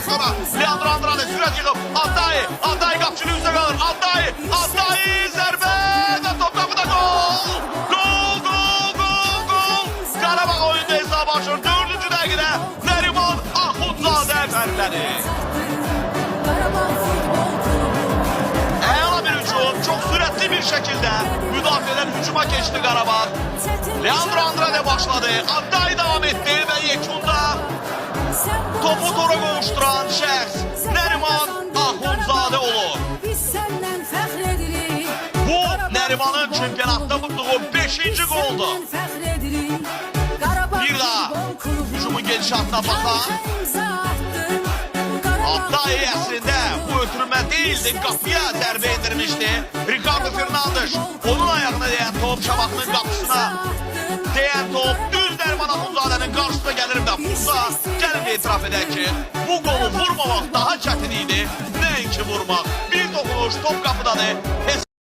sonra Leandro Andrade sürət yığıb. Altay qapçının üzrə qalır. Altay zərbə və top qapıda gol. Gol. Qarabağ oyunda hesab açır. 4-cü dəqiqədə Nəriman Axundzadə fərqlədi. Əla bir hücum, çox sürətli bir şəkildə müdafiədən hücuma keçdi Qarabağ. Leandro Andrade başladı. Altay davam etdi və yekunda topu tora qovuşduran şəxs Nəriman Axundzadə olur. Bu Nərimanın çempionatda vurduğu 5-ci goldur. Bir daha hücumun gedişatına baxan. Altay əslində bu ötürmə deyildi, qapıya zərbə indirmişdi. Ricardo Fernandes onun ayağına deyən top Şabaqlının qapısına deyən top düz Nəriman Axundzadənin qarşısına gəlir və burada gəlib etiraf edək ki, bu qolu vurmamaq daha çətin idi, nəinki vurmaq. Bir dokunuş top qapıdadır.